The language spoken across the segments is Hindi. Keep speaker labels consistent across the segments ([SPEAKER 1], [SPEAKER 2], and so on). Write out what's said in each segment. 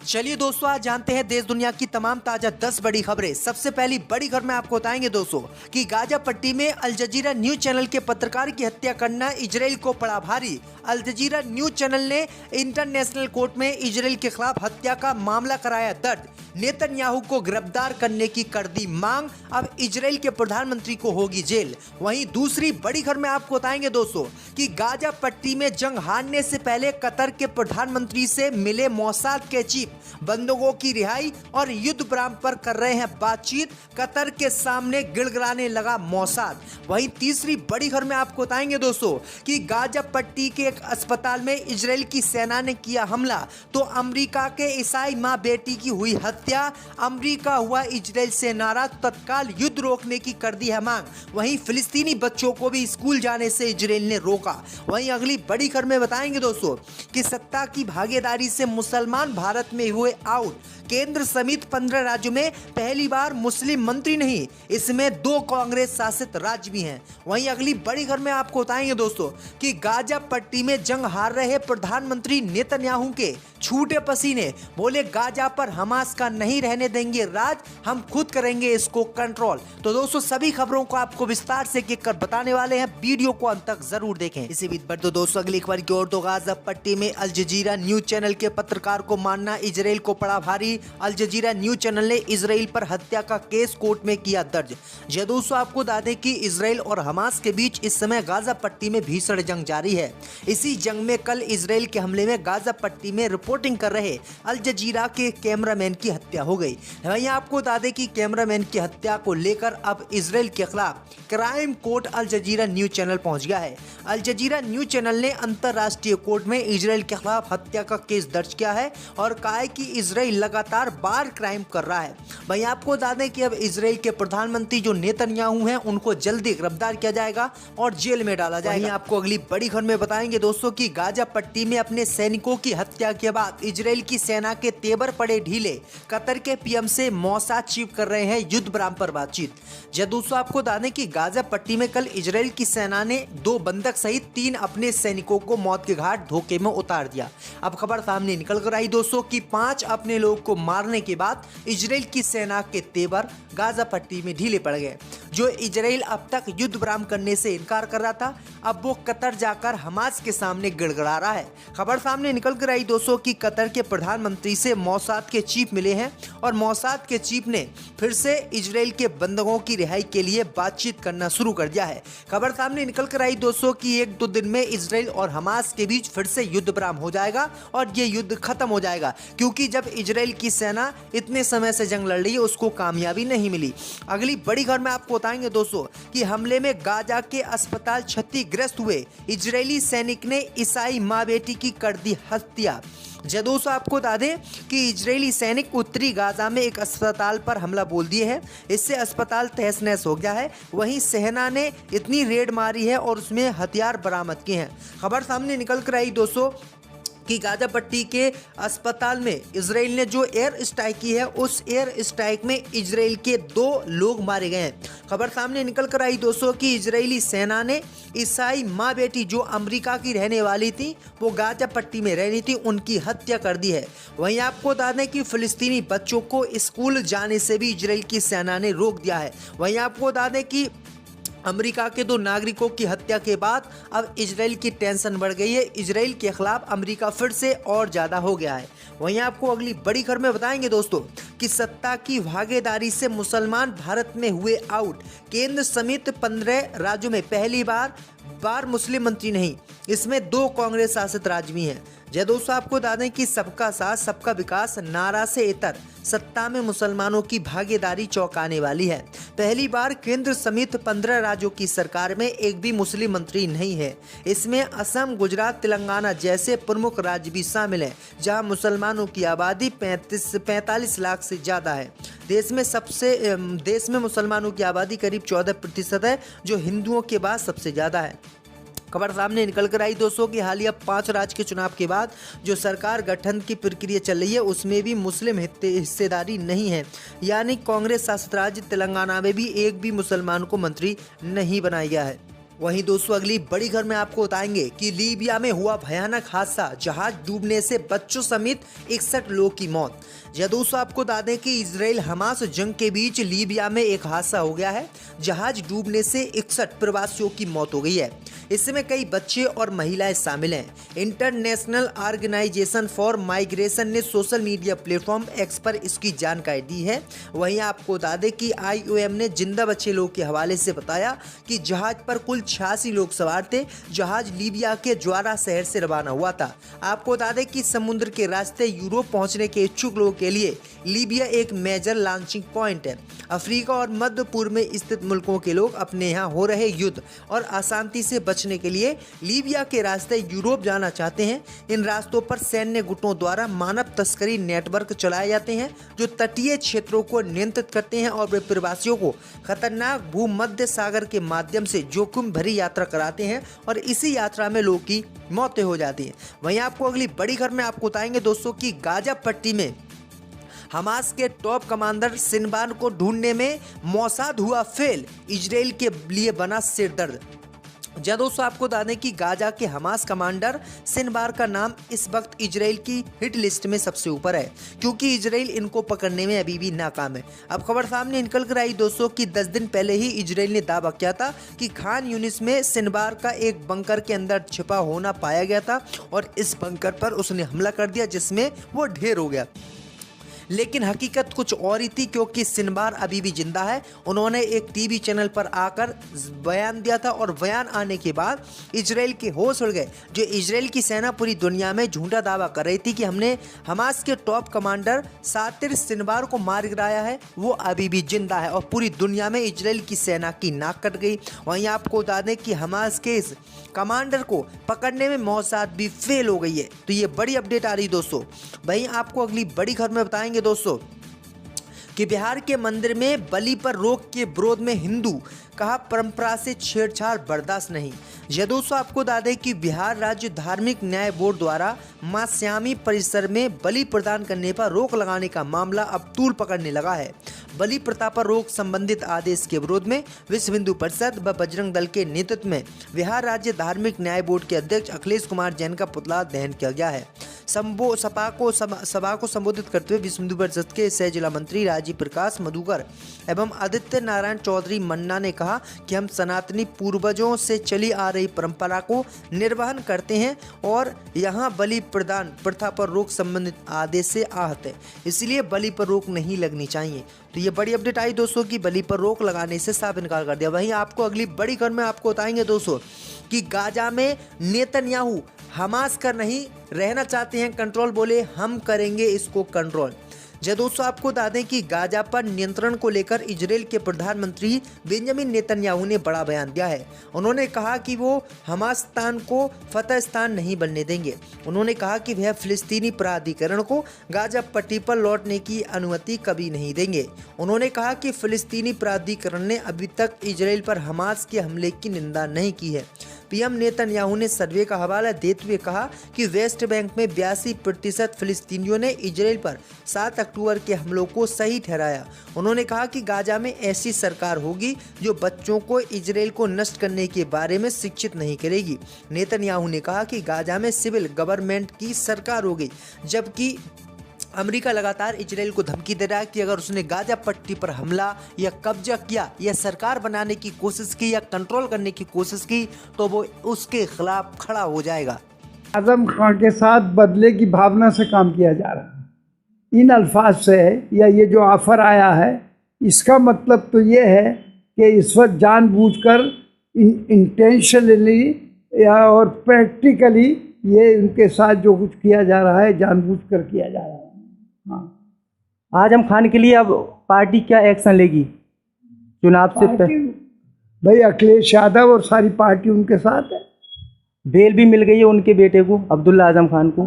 [SPEAKER 1] चलिए दोस्तों, आज जानते हैं देश दुनिया की तमाम ताजा 10 बड़ी खबरें। सबसे पहली बड़ी खबर में आपको बताएंगे दोस्तों कि गाजा पट्टी में अल जजीरा न्यूज चैनल के पत्रकार की हत्या करना इजराइल को पड़ा भारी। अल जजीरा न्यूज चैनल ने इंटरनेशनल कोर्ट में इजराइल के खिलाफ हत्या का मामला कराया दर्ज। नेतन्याहू को गिरफ्तार करने की कर दी मांग, अब इजराइल के प्रधानमंत्री को होगी जेल। वहीं दूसरी बड़ी खबर में आपको बताएंगे दोस्तों कि गाजा पट्टी में जंग हारने से पहले कतर के प्रधानमंत्री से मिले मोसाद के चीफ, बंदूकों की रिहाई और युद्ध विराम पर कर रहे हैं बातचीत। कतर के सामने गिड़गिड़ाने लगा मोसाद। वहीं तीसरी बड़ी खबर में आपको बताएंगे दोस्तों कि गाजा पट्टी के एक अस्पताल में इजराइल की सेना ने किया हमला तो अमेरिका के ईसाई मां बेटी की हुई हत्या। अमेरिका हुआ इजराइल से नाराज, तत्काल युद्ध रोकने की कर दी है मांग। वहीं फिलिस्तीनी बच्चों को भी स्कूल जाने से इजराइल ने रोका। वहीं अगली बड़ी खबर में बताएंगे दोस्तों कि सत्ता की भागीदारी से मुसलमान भारत में हुए आउट। केंद्र समेत 15 राज्यों में पहली बार मुस्लिम मंत्री नहीं, इसमें 2 कांग्रेस शासित राज्य भी हैं। वहीं अगली बड़ी खबर में आपको बताएंगे दोस्तों कि गाजा पट्टी में जंग हार रहे प्रधानमंत्री नेतन्याहू के छूटे पसीने, बोले गाजा पर हमास का नहीं रहने देंगे राज, हम खुद करेंगे इसको कंट्रोल। तो दोस्तों सभी खबरों को आपको विस्तार से एक कर बताने वाले हैं, वीडियो को अंत तक जरूर देखें। इसी बीच पर तो दोस्तों अगली खबर की ओर तो गाजा पट्टी में अल जजीरा न्यूज चैनल के पत्रकार को मारना इजराइल को पड़ा भारी। अल जजीरा न्यूज चैनल ने इजराइल पर हत्या का केस कोर्ट में किया दर्ज। जी दोस्तों, आपको बता दें कि इजराइल और हमास के बीच इस समय गाजा पट्टी में भीषण जंग जारी है। इसी जंग में कल इजराइल के हमले में गाजा पट्टी में रिपोर्टिंग कर रहे अल जजीरा के कैमरामैन की हत्या हो गई। वहीं आपको बता दें कि कैमरामैन की हत्या को लेकर अब इजराइल के खिलाफ क्राइम कोर्ट अल जजीरा न्यूज चैनल पहुंच गया है। अल जजीरा न्यूज चैनल ने अंतरराष्ट्रीय कोर्ट में इजराइल के खिलाफ हत्या का केस दर्ज किया है और कहा है कि इजराइल लगातार बार क्राइम कर रहा है। वहीं आपको बता दें कि अब इजराइल के प्रधानमंत्री जो नेतन्याहू हैं उनको जल्दी गिरफ्तार किया जाएगा और जेल में डाला जाएगा। आपको अगली बड़ी खबर में बताएंगे दोस्तों कि गाजा पट्टी में अपने सैनिकों की हत्या के बाद इजराइल की सेना के तेवर पड़े ढीले। कतर के पीएम से मोसाद चीफ कर रहे हैं युद्ध विराम पर बातचीत। जब दोस्तों आपको बता दें कि गाजा पट्टी में कल इजराइल की सेना ने 2 बंधक सहित 3 अपने सैनिकों को मौत के घाट धोखे में उतार दिया। अब खबर सामने निकल कर आई दोस्तों कि 5 अपने लोग को मारने के बाद इजराइल की सेना के तेवर गाजा पट्टी में ढीले पड़ गए। जो इजराइल अब तक युद्ध विराम करने से इनकार कर रहा था, अब वो कतर जाकर हमास के सामने गिड़गिड़ा रहा है। खबर सामने निकल कर आई दोस्तों कि कतर के प्रधानमंत्री से मोसाद के चीफ मिले हैं और मोसाद के चीफ ने फिर से इजराइल के बंधकों की रिहाई के लिए बातचीत करना शुरू कर दिया है। खबर सामने निकल कर आई दोस्तों कि 1-2 दिन में इजराइल और हमास के बीच फिर से युद्ध विराम हो जाएगा और ये युद्ध खत्म हो जाएगा, क्योंकि जब इजराइल की सेना इतने समय से जंग लड़ रही है उसको कामयाबी नहीं मिली। अगली बड़ी खबर में आपको बताएंगे दोस्तों कि हमले में गाजा के अस्पताल क्षतिग्रस्त हुए। इजरायली सैनिक ने ईसाई मां बेटी की कर दी हत्या। दोस्तों आपको बता दें कि इजरायली सैनिक उत्तरी गाजा में एक अस्पताल पर हमला बोल दिए हैं, इससे अस्पताल तहस नहस हो गया है। वहीं सेना ने इतनी रेड मारी है और उसमें हथियार बरामद किए हैं। खबर सामने निकल कर आई दोस्तों कि गाजा पट्टी के अस्पताल में इजराइल ने जो एयर स्ट्राइक की है उस एयर स्ट्राइक में इजराइल के 2 लोग मारे गए हैं। खबर सामने निकल कर आई दोस्तों कि इजरायली सेना ने ईसाई मां बेटी जो अमेरिका की रहने वाली थी, वो गाजा पट्टी में रहनी थी, उनकी हत्या कर दी है। वहीं आपको बता दें कि फिलिस्तीनी बच्चों को स्कूल जाने से भी इजराइल की सेना ने रोक दिया है। वहीं आपको बता दें कि अमेरिका के 2 नागरिकों की हत्या के बाद अब इजराइल की टेंशन बढ़ गई है। इजराइल के खिलाफ अमेरिका फिर से और ज़्यादा हो गया है। वहीं आपको अगली बड़ी खबर में बताएंगे दोस्तों कि सत्ता की भागीदारी से मुसलमान भारत में हुए आउट। केंद्र समेत 15 राज्यों में पहली बार मुस्लिम मंत्री नहीं, इसमें 2 कांग्रेस शासित राज्य भी हैं। जय दोस्तों आपको बता दें कि सबका साथ सबका विकास नारा से इतर सत्ता में मुसलमानों की भागीदारी चौंकाने वाली है। पहली बार केंद्र समेत 15 राज्यों की सरकार में एक भी मुस्लिम मंत्री नहीं है। इसमें असम, गुजरात, तेलंगाना जैसे प्रमुख राज्य भी शामिल हैं, जहां मुसलमानों की आबादी 45 लाख से ज़्यादा है। देश में मुसलमानों की आबादी करीब 14% है, जो हिंदुओं के बाद सबसे ज़्यादा है। खबर सामने निकल कर आई दोस्तों कि हालिया 5 राज्य के चुनाव के बाद जो सरकार गठन की प्रक्रिया चल रही है उसमें भी मुस्लिम हिस्सेदारी नहीं है। यानी कांग्रेस शासित राज्य तेलंगाना में भी एक भी मुसलमान को मंत्री नहीं बनाया गया है। वहीं दोस्तों अगली बड़ी खबर में आपको बताएंगे कि लीबिया में हुआ भयानक हादसा, जहाज डूबने से बच्चों समेत 61 लोगों की मौत। यह दोस्तों आपको बता दें कि इजराइल हमास जंग के बीच लीबिया में एक हादसा हो गया है। जहाज डूबने से 61 प्रवासियों की मौत हो गई है। इसमें कई बच्चे और महिलाएं शामिल हैं। इंटरनेशनल ऑर्गेनाइजेशन फॉर माइग्रेशन ने सोशल मीडिया प्लेटफॉर्म एक्स पर इसकी जानकारी दी है। वहीं आपको बता दें कि IOM ने जिंदा बचे लोगों के हवाले से बताया कि जहाज पर कुल 86 लोग सवार थे। जहाज लीबिया के ज्वारा शहर से रवाना हुआ था। आपको बता दें कि समुद्र के रास्ते यूरोप पहुंचने के इच्छुक लोगों के लिए लीबिया एक मेजर लॉन्चिंग पॉइंट है। अफ्रीका और मध्य पूर्व में स्थित मुल्कों के लोग अपने यहाँ हो रहे युद्ध और अशांति से बचने के लिए लीबिया के रास्ते यूरोप जाना चाहते हैं। इन रास्तों पर सैन्य गुटों द्वारा मानव तस्करी नेटवर्क चलाए जाते हैं, जो तटीय क्षेत्रों को नियंत्रित करते हैं और वे प्रवासियों को खतरनाक भूमध्य सागर के माध्यम से जोखिम भरी यात्रा कराते हैं और इसी यात्रा में लोगों की मौतें हो जाती हैं। वहीं आपको अगली बड़ी खबर में आपको बताएंगे दोस्तों कि गाजा पट्टी में हमास के टॉप कमांडर सिनवार को ढूंढने में मोसाद हुआ फेल, इजराइल के लिए बना सिरदर्द। जब दोस्तों आपको बता दें कि गाजा के हमास कमांडर सिनवार का नाम इस वक्त इजराइल की हिट लिस्ट में सबसे ऊपर है, क्योंकि इजराइल इनको पकड़ने में अभी भी नाकाम है। अब खबर सामने निकल कर आई दोस्तों कि 10 दिन पहले ही इजराइल ने दावा किया था कि खान यूनिस में सिनवार का एक बंकर के अंदर छिपा होना पाया गया था और इस बंकर पर उसने हमला कर दिया, जिसमें वो ढेर हो गया। लेकिन हकीकत कुछ और ही थी, क्योंकि सिनवार अभी भी जिंदा है। उन्होंने एक टीवी चैनल पर आकर बयान दिया था और बयान आने के बाद इजराइल के होश उड़ गए। जो इजराइल की सेना पूरी दुनिया में झूठा दावा कर रही थी कि हमने हमास के टॉप कमांडर सातिर सिनवार को मार गिराया है, वो अभी भी जिंदा है और पूरी दुनिया में इजराइल की सेना की नाक कट गई। वहीं आपको बता दें कि हमास के इस कमांडर को पकड़ने में मोसाद भी फेल हो गई है। तो ये बड़ी अपडेट आ रही दोस्तों। वहीं आपको अगली बड़ी खबर में बताएंगे दोस्तों कि बिहार के मंदिर में बलि पर रोक के विरोध में हिंदू, कहा परंपरा से छेड़छाड़ बर्दाश्त नहीं। यह दोस्तों आपको बता दें कि बिहार राज्य धार्मिक न्याय बोर्ड द्वारा मां श्यामी परिसर में बलि प्रदान करने पर रोक लगाने का मामला अब तूल पकड़ने लगा है। बलि प्रथा पर रोक संबंधित आदेश के विरोध में विश्व हिंदू परिषद व बजरंग दल के नेतृत्व में बिहार राज्य धार्मिक न्याय बोर्ड के अध्यक्ष अखिलेश कुमार जैन का पुतला दहन किया गया है। सभा को संबोधित करते हुए विश्व हिंदू परिषद के सह जिला मंत्री राजीव प्रकाश मधुकर एवं आदित्य नारायण चौधरी मन्ना ने कहा कि हम सनातनी पूर्वजों से चली आ रही परंपरा को निर्वहन करते हैं और यहाँ बलि प्रदान प्रथा पर रोक संबंधित आदेश से आहत है, इसलिए बलि पर रोक नहीं लगनी चाहिए। तो ये बड़ी अपडेट आई दोस्तों कि बलि पर रोक लगाने से साफ इनकार कर दिया। वहीं आपको अगली बड़ी खबर में आपको बताएंगे दोस्तों कि गाजा में नेतन्याहू हमास कर नहीं रहना चाहते हैं कंट्रोल, बोले हम करेंगे इसको कंट्रोल। जब दोस्तों आपको बता दें कि गाजा पर नियंत्रण को लेकर इजराइल के प्रधानमंत्री बेंजामिन नेतन्याहू ने बड़ा बयान दिया है। उन्होंने कहा कि वो हमास्तान को फतह स्थान नहीं बनने देंगे। उन्होंने कहा कि वह फिलिस्तीनी प्राधिकरण को गाजा पट्टी पर लौटने की अनुमति कभी नहीं देंगे। उन्होंने कहा कि फिलिस्तीनी प्राधिकरण ने अभी तक इजराइल पर हमास के हमले की निंदा नहीं की है। पीएम नेतन्याहू ने सर्वे का हवाला देते हुए कहा कि वेस्ट बैंक में 82% फिलिस्तीनियों ने इजराइल पर 7 अक्टूबर के हमलों को सही ठहराया। उन्होंने कहा कि गाजा में ऐसी सरकार होगी जो बच्चों को इजराइल को नष्ट करने के बारे में शिक्षित नहीं करेगी। नेतन्याहू ने कहा कि गाजा में सिविल गवर्नमेंट की सरकार होगी, जबकि अमेरिका लगातार इजराइल को धमकी दे रहा है कि अगर उसने गाजा पट्टी पर हमला या कब्जा किया या सरकार बनाने की कोशिश की या कंट्रोल करने की कोशिश की तो वो उसके खिलाफ खड़ा हो जाएगा।
[SPEAKER 2] आजम खान के साथ बदले की भावना से काम किया जा रहा है। इन अल्फाज से या ये जो ऑफर आया है, इसका मतलब तो ये है कि इस वक्त जानबूझकर इंटेंशनली या और प्रैक्टिकली ये उनके साथ जो कुछ किया जा रहा है जानबूझकर किया जा रहा है। हाँ,
[SPEAKER 3] आजम खान के लिए अब पार्टी क्या एक्शन लेगी चुनाव से पहले?
[SPEAKER 2] भाई अखिलेश यादव और सारी पार्टी उनके साथ है।
[SPEAKER 3] बेल भी मिल गई है उनके बेटे को, अब्दुल्ला आजम खान को,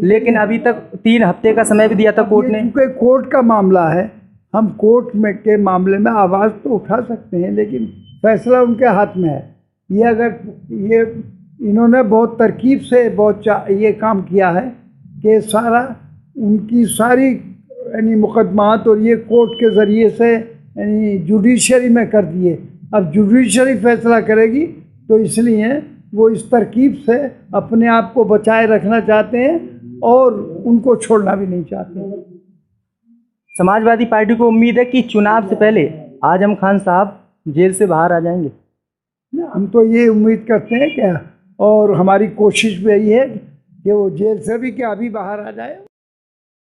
[SPEAKER 3] लेकिन अभी तक 3 हफ्ते का समय भी दिया था कोर्ट ने।
[SPEAKER 2] क्योंकि कोर्ट का मामला है, हम कोर्ट में के मामले में आवाज़ तो उठा सकते हैं, लेकिन फैसला उनके हाथ में है। ये अगर ये इन्होंने बहुत तरकीब से ये काम किया है कि सारा उनकी सारी यानी मुकदमात और ये कोर्ट के ज़रिए से यानी जुडिशरी में कर दिए। अब जुडिशरी फैसला करेगी तो इसलिए वो इस तरकीब से अपने आप को बचाए रखना चाहते हैं और उनको छोड़ना भी नहीं चाहते।
[SPEAKER 3] समाजवादी पार्टी को उम्मीद है कि चुनाव से पहले आजम खान साहब जेल से बाहर आ जाएंगे।
[SPEAKER 2] हम तो ये उम्मीद करते हैं क्या, और हमारी कोशिश भी यही है कि वो जेल से भी क्या अभी बाहर आ जाए।